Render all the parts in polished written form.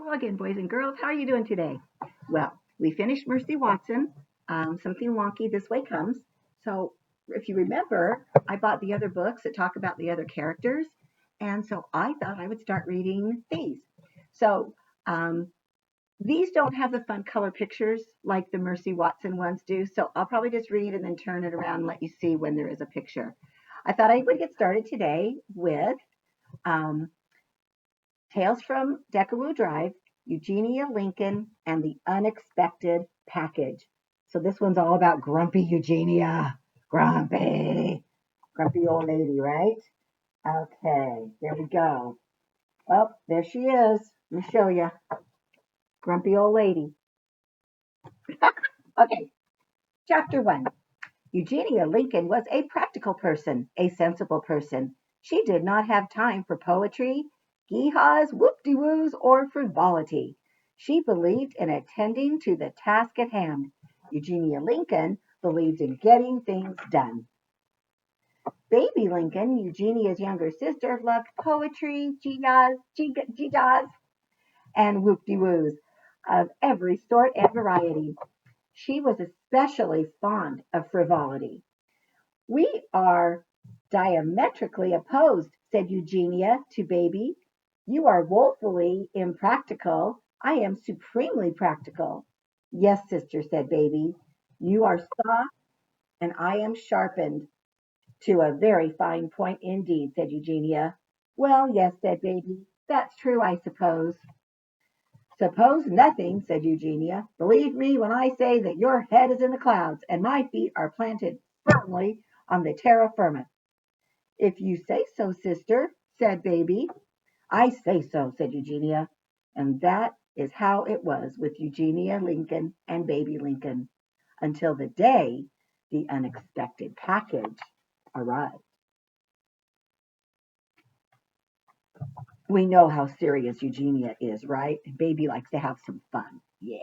Hello again, boys and girls. How are you doing today? Well, we finished Mercy Watson. Something wonky this way comes. So, if you remember, I bought the other books that talk about the other characters, and so I thought I would start reading these. So, um, these don't have the fun color pictures like the Mercy Watson ones do. So, I'll probably just read and then turn it around and let you see when there is a picture. I thought I would get started today with um, Tales from Decawoo Drive, Eugenia Lincoln, and the Unexpected Package. So this one's all about grumpy Eugenia. Grumpy. Grumpy old lady, right? Okay, there we go. Oh, there she is. Let me show you. Grumpy old lady. Okay, chapter 1. Eugenia Lincoln was a practical person, a sensible person. She did not have time for poetry, gee-haws, whoop-de-woos, or frivolity. She believed in attending to the task at hand. Eugenia Lincoln believed in getting things done. Baby Lincoln, Eugenia's younger sister, loved poetry, gee-haws, and whoop-de-woos of every sort and variety. She was especially fond of frivolity. We are diametrically opposed, said Eugenia to Baby. You are woefully impractical. I am supremely practical. Yes, sister, said Baby. You are soft and I am sharpened. To a very fine point indeed, said Eugenia. Well, yes, said Baby. That's true, I suppose. Suppose nothing, said Eugenia. Believe me when I say that your head is in the clouds and my feet are planted firmly on the terra firma. If you say so, sister, said Baby. I say so, said Eugenia. And that is how it was with Eugenia Lincoln and Baby Lincoln until the day the unexpected package arrived. We know how serious Eugenia is, right? Baby likes to have some fun. Yeah.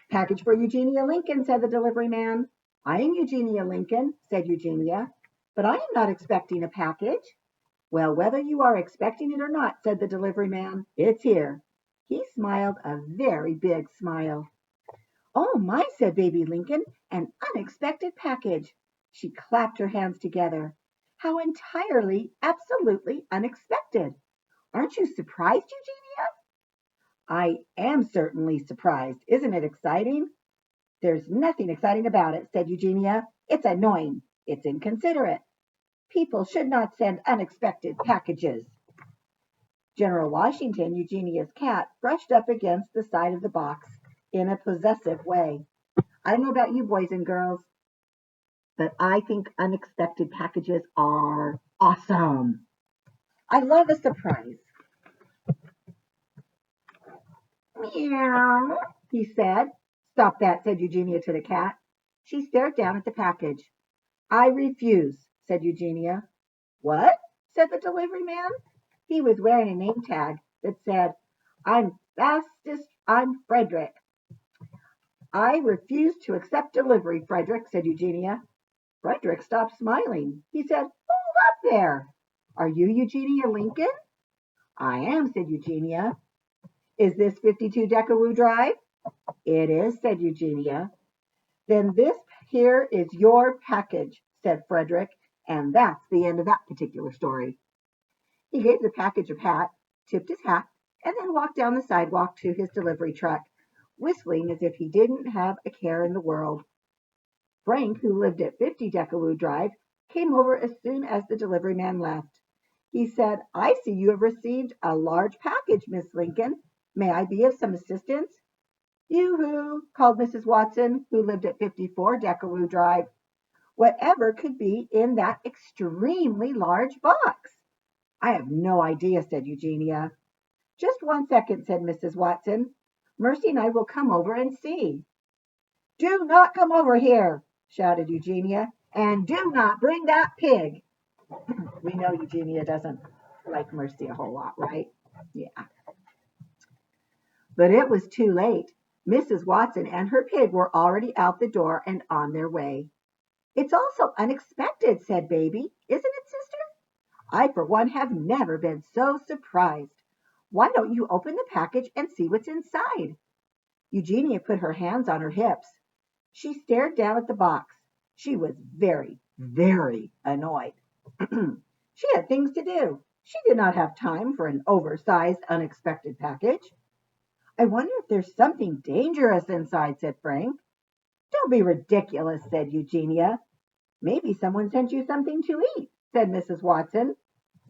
Package for Eugenia Lincoln, said the delivery man. I am Eugenia Lincoln, said Eugenia, but I am not expecting a package. Well, whether you are expecting it or not, said the delivery man, it's here. He smiled a very big smile. Oh my, said Baby Lincoln, an unexpected package. She clapped her hands together. How entirely, absolutely unexpected. Aren't you surprised, Eugenia? I am certainly surprised. Isn't it exciting? There's nothing exciting about it, said Eugenia. It's annoying. It's inconsiderate. People should not send unexpected packages. General Washington, Eugenia's cat, brushed up against the side of the box in a possessive way. I don't know about you boys and girls, but I think unexpected packages are awesome. I love a surprise. Meow, he said. Stop that, said Eugenia to the cat. She stared down at the package. I refuse, said Eugenia. What? Said the delivery man. He was wearing a name tag that said, I'm Frederick. I refuse to accept delivery, Frederick, said Eugenia. Frederick stopped smiling. He said, hold up there. Are you Eugenia Lincoln? I am, said Eugenia. Is this 52 Decawoo Drive? It is, said Eugenia. Then this here is your package, said Frederick, and that's the end of that particular story. He gave the package a pat, tipped his hat, and then walked down the sidewalk to his delivery truck, whistling as if he didn't have a care in the world. Frank, who lived at 50 Decawoo Drive, came over as soon as the delivery man left. He said, I see you have received a large package, Miss Lincoln. May I be of some assistance? Yoo-hoo, called Mrs. Watson, who lived at 54 Decawoo Drive. Whatever could be in that extremely large box? I have no idea, said Eugenia. Just 1 second, said Mrs. Watson. Mercy and I will come over and see. Do not come over here, shouted Eugenia, and do not bring that pig. We know Eugenia doesn't like Mercy a whole lot, right? Yeah. But it was too late. Mrs. Watson and her pig were already out the door and on their way. It's all so unexpected, said Baby. Isn't it, sister? I, for one, have never been so surprised. Why don't you open the package and see what's inside? Eugenia put her hands on her hips. She stared down at the box. She was very, very annoyed. She had things to do. She did not have time for an oversized, unexpected package. I wonder if there's something dangerous inside, said Frank. Don't be ridiculous, said Eugenia. Maybe someone sent you something to eat, said Mrs. Watson.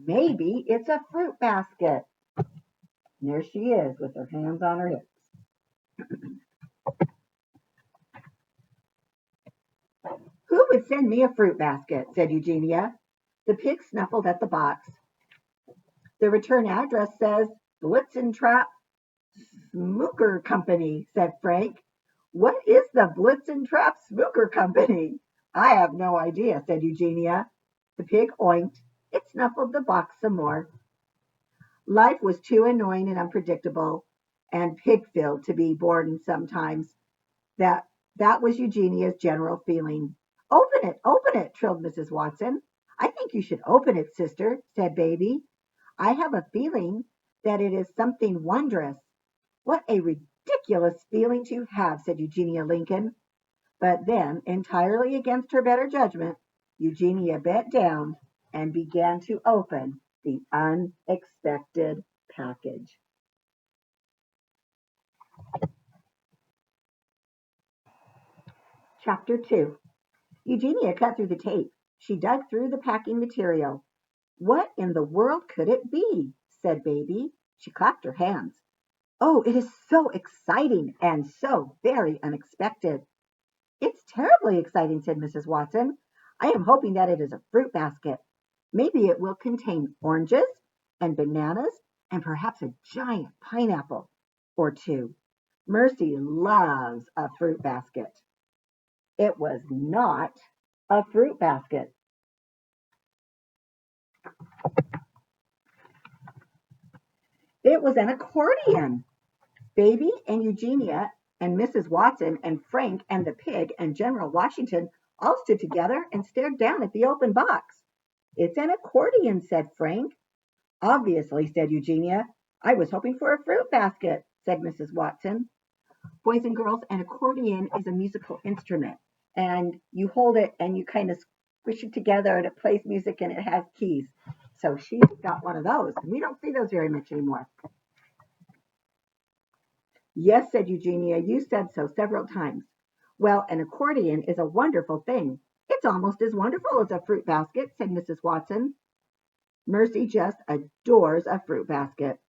Maybe it's a fruit basket. And there she is with her hands on her hips. Who would send me a fruit basket? Said Eugenia. The pig snuffled at the box. The return address says Blitzen Trap Smooker Company, said Frank. What is the Blitzen Trap Smooker Company? I have no idea, said Eugenia. The pig oinked. It snuffled the box some more. Life was too annoying and unpredictable and pig-filled to be bored sometimes. That was Eugenia's general feeling. Open it, trilled Mrs. Watson. I think you should open it, sister, said Baby. I have a feeling that it is something wondrous. What a ridiculous feeling to have, said Eugenia Lincoln. But then, entirely against her better judgment, Eugenia bent down and began to open the unexpected package. Chapter 2. Eugenia cut through the tape. She dug through the packing material. What in the world could it be? Said Baby. She clapped her hands. Oh, it is so exciting and so very unexpected. It's terribly exciting, said Mrs. Watson. I am hoping that it is a fruit basket. Maybe it will contain oranges and bananas and perhaps a giant pineapple or two. Mercy loves a fruit basket. It was not a fruit basket. It was an accordion. Baby and Eugenia and Mrs. Watson and Frank and the pig and General Washington all stood together and stared down at the open box. It's an accordion, said Frank. Obviously, said Eugenia. I was hoping for a fruit basket, said Mrs. Watson. Boys and girls, an accordion is a musical instrument, and you hold it and you kind of squish it together and it plays music and it has keys. So she's got one of those. We don't see those very much anymore. Yes, said Eugenia, you said so several times. Well, an accordion is a wonderful thing. It's almost as wonderful as a fruit basket, said Mrs. Watson. Mercy just adores a fruit basket.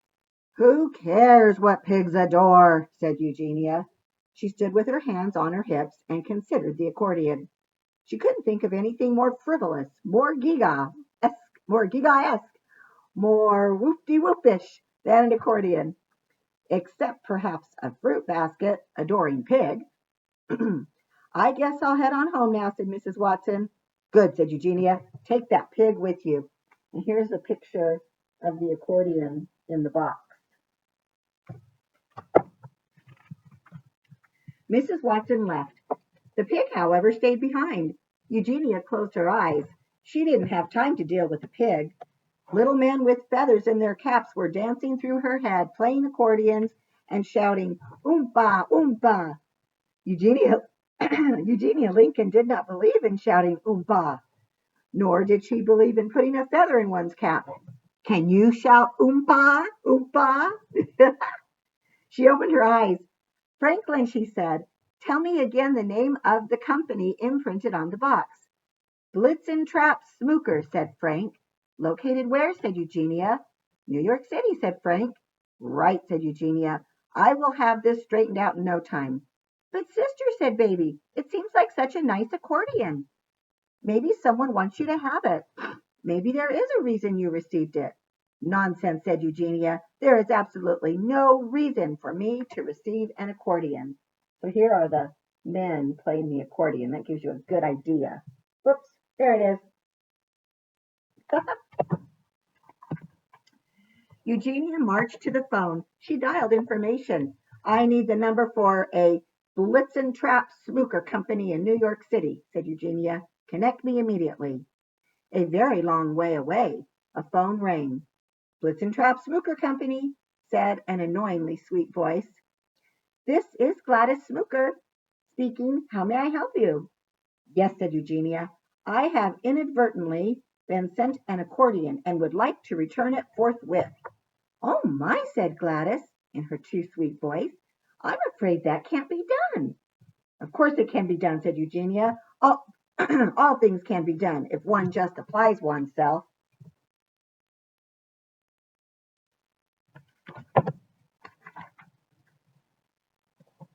Who cares what pigs adore, said Eugenia. She stood with her hands on her hips and considered the accordion. She couldn't think of anything more frivolous, more giga-esque, more whoop-de-whoopish than an accordion, except perhaps a fruit basket adoring pig. I guess I'll head on home now, said Mrs. Watson. Good, said Eugenia. Take that pig with you. And here's a picture of the accordion in the box. Mrs. Watson left. The pig, however, stayed behind. Eugenia closed her eyes. She didn't have time to deal with the pig. Little men with feathers in their caps were dancing through her head, playing accordions and shouting, Oompa, oompa. Eugenia Lincoln did not believe in shouting oompa, nor did she believe in putting a feather in one's cap. Can you shout oompa, oompa? She opened her eyes. Franklin, she said, tell me again the name of the company imprinted on the box. Blitzen Trap Smooker, said Frank. Located where? Said Eugenia. New York City, said Frank. Right, said Eugenia. I will have this straightened out in no time. But sister, said Baby, it seems like such a nice accordion. Maybe someone wants you to have it. Maybe there is a reason you received it. Nonsense, said Eugenia. There is absolutely no reason for me to receive an accordion. So here are the men playing the accordion. That gives you a good idea. Whoops, there it is. Eugenia marched to the phone. She dialed information. I need the number for a Blitzen Trap Smooker Company in New York City, said Eugenia. Connect me immediately. A very long way away, a phone rang. Blitzen Trap Smooker Company. said an annoyingly sweet voice. "This is Gladys Smooker speaking. How may I help you?" "Yes," said Eugenia. "I have inadvertently been sent an accordion and would like to return it forthwith." "Oh my," said Gladys in her too sweet voice. "I'm afraid that can't be done." "Of course it can be done," said Eugenia. All things can be done if one just applies oneself.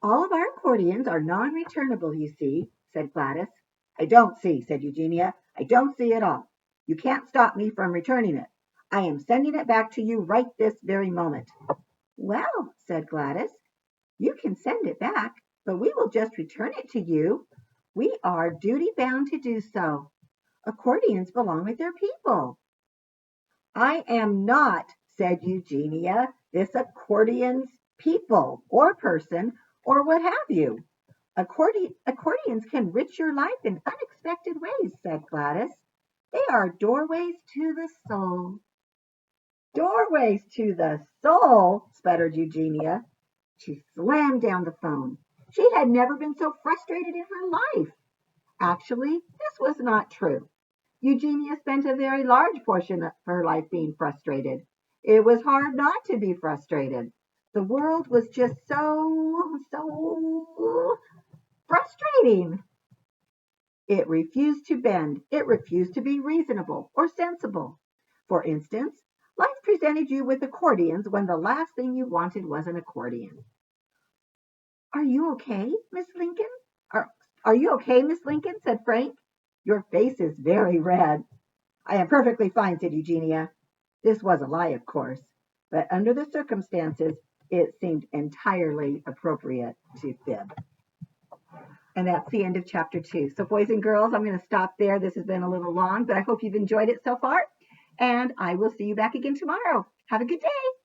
"All of our accordions are non-returnable, you see," said Gladys. "I don't see," said Eugenia. "I don't see at all. You can't stop me from returning it. I am sending it back to you right this very moment." "Well," said Gladys, "you can send it back, but we will just return it to you. We are duty bound to do so. Accordions belong with their people." "I am not," said Eugenia, "this accordion's people or person or what have you." Accordions can enrich your life in unexpected ways," said Gladys. "They are doorways to the soul." "Doorways to the soul," sputtered Eugenia. She slammed down the phone. She had never been so frustrated in her life. Actually, this was not true. Eugenia spent a very large portion of her life being frustrated. It was hard not to be frustrated. The world was just so frustrating. It refused to bend. It refused to be reasonable or sensible. For instance, life presented you with accordions when the last thing you wanted was an accordion. "Are you okay, Miss Lincoln? Are you okay, Miss Lincoln?" said Frank. "Your face is very red." "I am perfectly fine," said Eugenia. This was a lie, of course, but under the circumstances, it seemed entirely appropriate to fib. And that's the end of chapter 2. So, boys and girls, I'm going to stop there. This has been a little long, but I hope you've enjoyed it so far. And I will see you back again tomorrow. Have a good day.